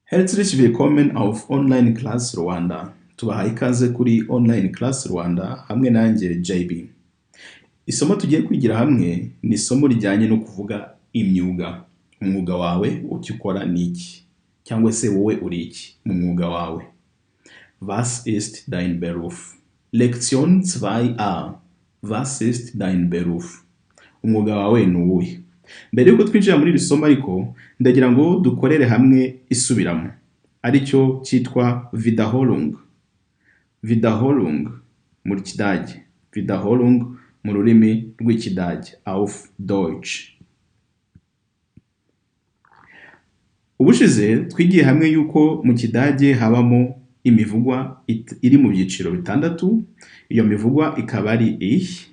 Herzlich willkommen auf Online Class Rwanda. Tubahaye ikaze kuri Online Class Rwanda hamwe nanjye JB. Isomo tugiye kwigira hamwe ni isomo rijyanye no kuvuga imyuga. Umwuga wawe ucyo ukora ni iki? Cyangwa se wowe uri iki mu mwuga wawe? Was ist dein Beruf? Lektion 2a. Was ist dein Beruf? Umwuga wawe ni uwuhe? Mbere yuko twinjira muri iri somo ariko ndagira ngo dukorere hamwe isubiramo aricyo cyitwa Wiederholung. Wiederholung mu Kidage, Wiederholung mu rurimi rw'Ikidage, auf Deutsch. Ubushize twigiye hamwe yuko mu Kidage habamo imivugwa iri mu byiciro bitandatu. Iyo mivugwa ikaba ari ich,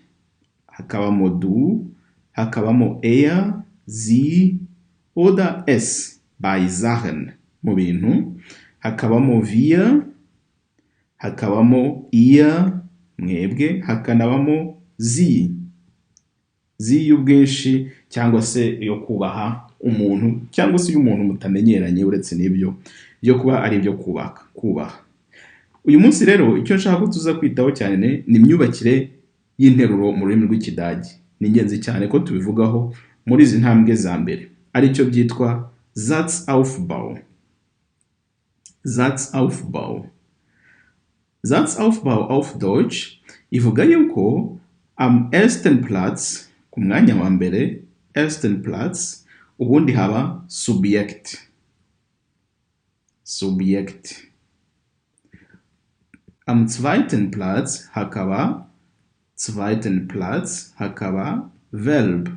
hakabamo du, hakabamo er, sie oder es bei Sachen mu bintu, hakabamo wir, hakabamo ihr mwebwe, hakanabamo sie y'ubwinshi cyangwa se yo kubaha umuntu cyangwa se y'umuntu mutamenyeranye uretse n'ibyo byo kuba ari byo kubaha. Uyu munsi rero icyo nshaka ko tuza kwitaho cyane ni imyubakire y'interuro mu rurimi rw'Ikidage. Ni ingenzi cyane ko tubivugaho muri izi ntambwe za mbere aricyo byitwa Satzaufbau. Satzaufbau. Satzaufbau auf Deutsch ivuga yuko am ersten Platz, ku mwanya wa mbere, ersten Platz, ubundi haba Subjekt. Subjekt. Am zweiten Platz hakaba Verb.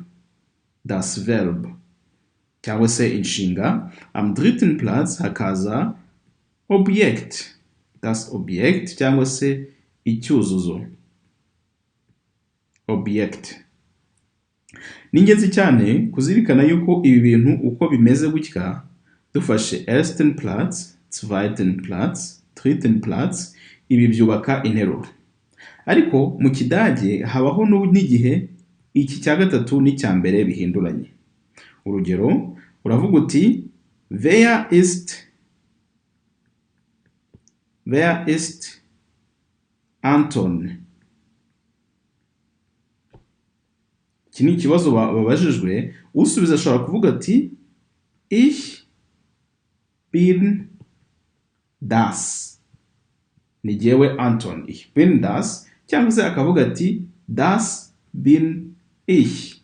Das Verb. Cyangwa se inshinga. Am dritten Platz hakaza Objekt. Das Objekt cyangwa se icyuzuzo. Objekt. Ni ingenzi cyane kuzirikana yuko ibi bintu uko bimeze gutya dufashe ersten Platz, zweiten Platz, dritten Platz, ibi byubaka interuro. Ariko mu Kidage habaho n'igihe iki cya gatatu n'icya mbere bihinduranye. Urugero uravuga uti wer ist Anton? Iki ni ikibazo babajijwe, usubiza ashobora kuvuga ati ich bin das. Ni jyewe Anton, ich bin das, cyangwa se akavuga ati das bin ich.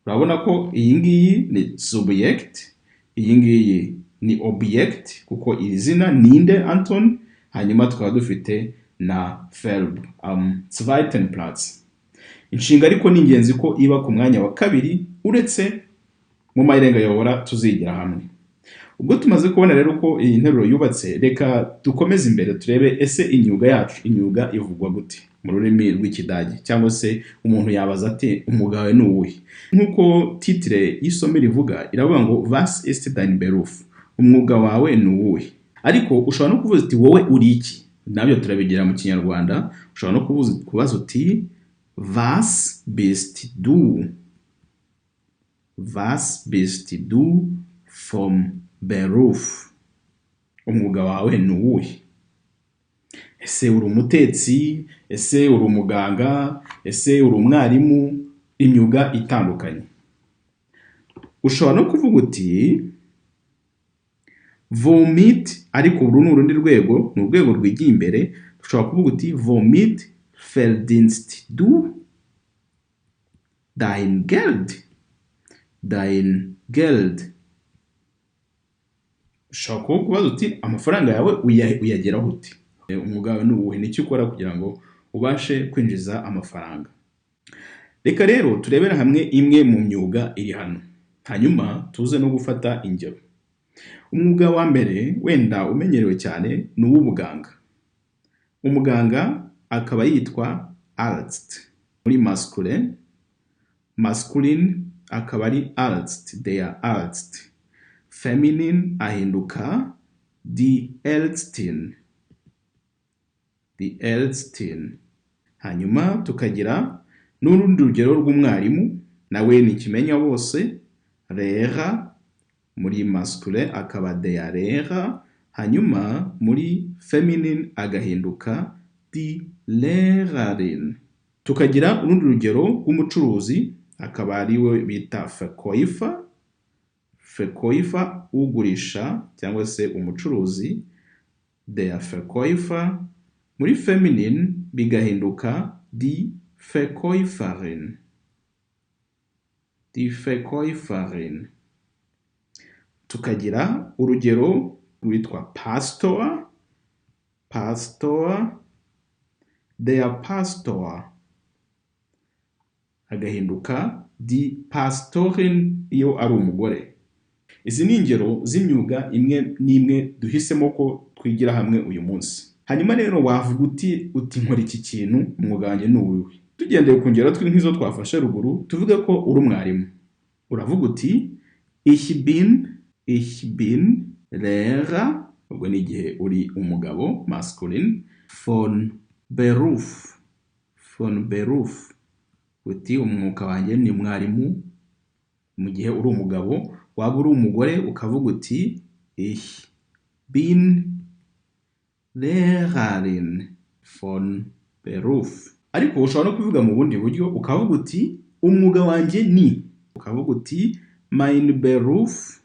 Urabona ko iyi ngiyi ni subject, iyi ngiyi ni object kuko iri zina ninde Anton, hanyuma tukaba dufite na verb am zweiten Platz. Inshinga ariko ni ingenzi ko iba ku mwanya wa kabiri uretse mu mayirenga yobora tuzigira hamwe. Ubwo tumaze kubona rero ko iyi nteruro yubatse, reka dukomeze imbere turebe ese imyuga ivugwa gute mu rurimi rw'Ikidage, cyangwa se umuntu yabaza ati umwuga wawe ni uwuhe. Nk'uko titre y'isomo rivuga iravuga ngo Was ist dein Beruf? Umwuga wawe ni uwuhe. Ariko ushobora no kuvuza uti wowe uri iki. Nabyo turabigira mu Kinyarwanda. Ushobora no kubaza uti Was bist du? Was bist du vom Beruf? Umwuga wawe ni uwuhe. Ese uri umutetsi, ese uri umuganga, ese uri umwarimu, imyuga itandukanye. Ushobora no kuvuga uti womit, ariko uru ni urundi rwego, ni urwego rwigiye imbere. Ushobora kuvuga uti womit verdienst du dein Geld? Dein Geld. Ushobora kubaza uti amafaranga yawe uyageraho uti. Umwuga wawe ni uwuhe, n'icyo ukora kugira ngo ubashe kwinjiza amafaranga. Reka rero turebera hamwe imwe mu myuga iri hano, hanyuma tuze no gufata ingero. Umwuga wa mbere wenda umenyerewe cyane ni uw'ubuganga. Umuganga akaba yitwa Arzt muri masculine akaba ari Arzt, der Arzt. Feminine ahinduka die Ärztin. Hanyuma tukagira n'urundi rugero rw'umwarimu, nawe ni kimenya bose, Lehrer, muri masculine akaba der Lehrer, hanyuma muri feminine agahinduka die Lehrerin. Tukagira urundi rugero rw'umucuruzi akaba ariwe bita Verkäufer. Verkäufer ugurisha cyangwa se umucuruzi, der Verkäufer. Muri feminine bigahinduka die Verkäuferin. Die Verkäuferin. Tukagira urugero rwitwa Pastor. Pastor, der Pastor. Agahinduka die Pastorin iyo ari umugore. Izi ni ingero z'imyuga imwe n'imwe duhisemo ko twigira hamwe uyu munsi. Hanyuma rero wavuga uti nkora iki kintu, umwuga wanjye ni uwuhe? Tugendeye ku ngero nk'izo twafashe ruguru, tuvuge ko uri umwarimu. Uravuga uti ich bin Lehrer, ubwo ni igihe uri umugabo masculine, von Beruf. Uti umwuga wanjye ni umwarimu. Mu gihe uri umugabo, waba uri umugore ukavuga uti ich bin Lehrerin von Beruf. Ariko ushobora no kuvuga mu bundi buryo ukavuga uti umwuga wanjye ni, ukavuga uti mein Beruf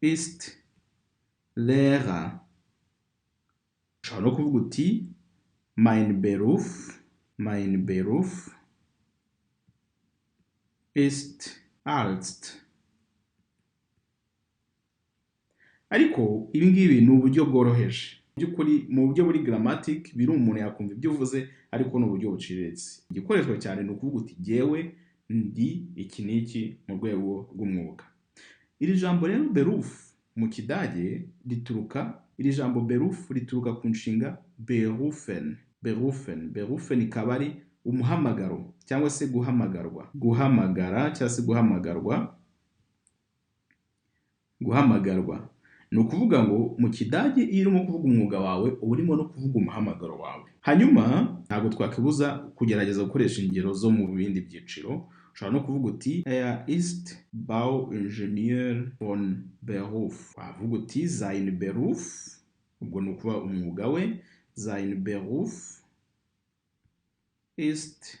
ist Lehrer. Ushobora no kuvuga uti mein Beruf ist Arzt. Ariko ibi ngibi ni uburyo bworoheje. By'ukuri mu buryo buri grammatic biri umuntu yakumva ibyo uvuze, ariko ni uburyo buciriritse. Igikoreshwa cyane ni ukuvuga uti jyewe ndi iki n'iki mu rwego rw'umwuga. Iri jambo rero Beruf mu Kidage iri jambo Beruf rituruka ku nshinga berufen. Berufen ikaba ari umuhamagaro cyangwa se guhamagarwa. Guhamagarwa. Ni ukuvuga ngo mu Kidage iyo urimo kuvuga umwuga wawe uba urimo no kuvuga umuhamagaro wawe. Hanyuma ntabwo twakwibuza kugerageza gukoresha ingero zo mu bindi byiciro. Ushobora no kuvuga uti ist Bauingenieur von Beruf. Wavuga uti sein Beruf, ubwo ni ukuvuga umwuga we, sein Beruf ist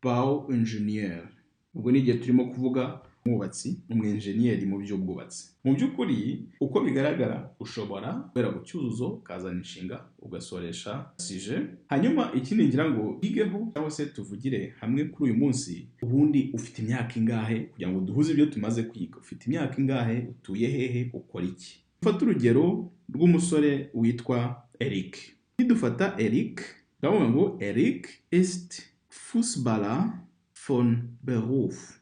Bauingenieur. Ubwo ni igihe turimo kuvuga umwubatsi, umwenjeniyeri mu by'ubwubatsi. Mu by'ukuri uko bigaragara ushobora kubera ku cyuzuzo kazana inshinga ugasoresha sujet. Hanyuma ikindi ngira ngo bigeho cyangwa se tuvugire hamwe kuri uyu munsi, ubundi ufite imyaka ingahe kugira ngo duhuze ibyo tumaze kwiga. Ufite imyaka ingahe, utuye hehe, ukora iki? Dufata urugero rw'umusore witwa Eric. Nidufata Eric, ndavuga ngo Eric ist Fußballer von Beruf.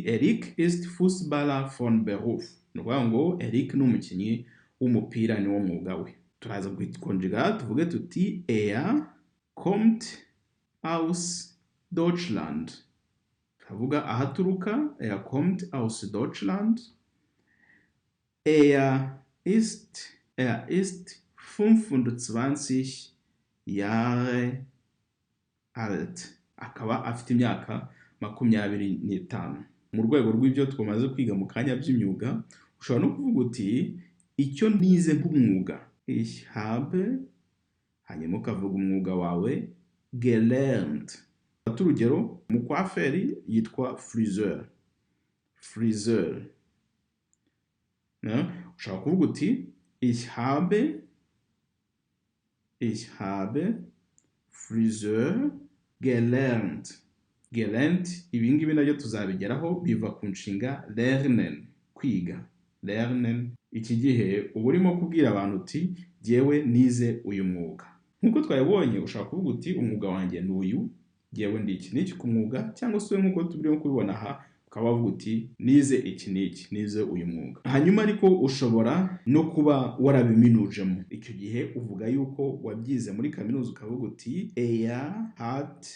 Eric ist Fußballer von Beruf. Ni ukuvuga ngo Eric ni umukinnyi w'umupira, ni wo mwuga we. Turaza konjega tuvuge tuti kommt aus Deutschland. Turavuga ahaturuka, kommt aus Deutschland. Ist 25 Jahre alt. Akaba afite imyaka 25. Mu rwego rw'ibyo twamaze kwiga mu kanya by'imyuga, ushobora no kuvuga uti icyo nize nk'umwuga. Ich habe, hanyuma ukavuga umwuga wawe, gelernt. Urugero, umukwaferi yitwa friseur. Ushobora kuvuga uti ich habe Friseur gelernt. Ibi ngibi nabyo tuzabigeraho, biva ku nshinga lernen, kwiga. Iki gihe uba urimo kubwira abantu uti jyewe nize uyu mwuga. Nk'uko twabibonye ushobora kuvuga uti umwuga wanjye ni uyu, jyewe ndi iki n'iki ku mwuga, cyangwa se nk'uko turimo kubibona aha ukaba wavuga uti nize iki n'iki, nize uyu mwuga. Hanyuma ariko ushobora no kuba warabiminujemo. Icyo gihe uvuga yuko wabyize muri kaminuza ukavuga uti hat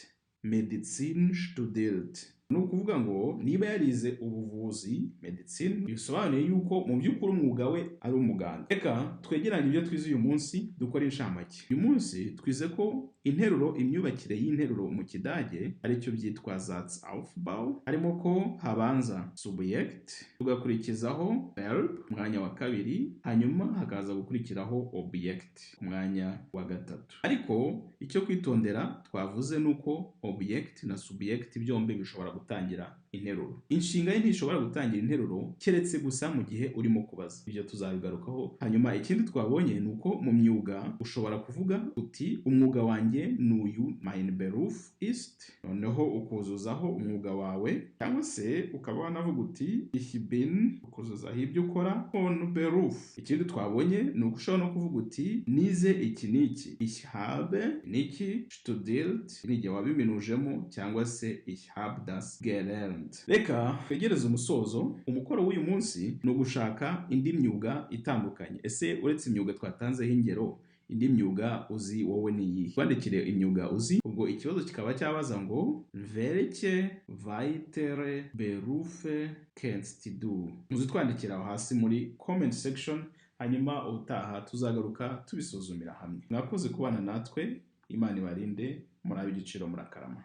Medizin studiert. Ni ukuvuga ngo niba yarize ubuvuzi medicine, bisobanuye yuko mu by'ukuri umwuga we ari umuganga. Reka twegeranye ibyo twize uyu munsi dukora inshamake. Uyu munsi twize ko interuro, imyubakire y'interuro mu Kidage aricyo byitwa Satzaufbau, harimo ko habanza subject, tugakurikizaho verb umwanya wa kabiri, hanyuma hakaza gukurikiraho object umwanya wa gatatu. Ariko icyo kwitondera twavuze nuko object na subject byombi bishobora gutangira interuro. Inshinga ye ntishobora gutangira interuro keretse gusa mu gihe urimo kubaza. Ibyo tuzabigarukaho. Hanyuma ikindi twabonye nuko mu myuga ushobora kuvuga uti umwuga wanjye n'uyu, mein Beruf ist, noneho ukuzuzaho umwuga wawe, cyangwa se ukaba wanavuga uti ich bin, ukuzuzaho ibyo ukora, von Beruf. Ikindi twabonye nuko ushobora no kuvuga uti nize iki n'iki, ich habe niki studiert, n'igihe wabiminujemo, cyangwa se ich habe das gelernt. Reka twegereze umusozo. Umukoro w'uyu munsi ni ugushaka indi myuga itandukanye. Ese uretse imyuga twatanzeho ingero, indi myuga uzi wowe ni iyihe? Twandikire imyuga uzi, ubwo ikibazo kikaba cyabaza ngo welche weitere Berufe kennst du? Muzitwandikira aho hasi muri comment section, hanyuma utaha tuzagaruka tubisuzumira hamwe. Mwakoze kubana natwe, Imana ibarinde, murabe igiciro, murakarama.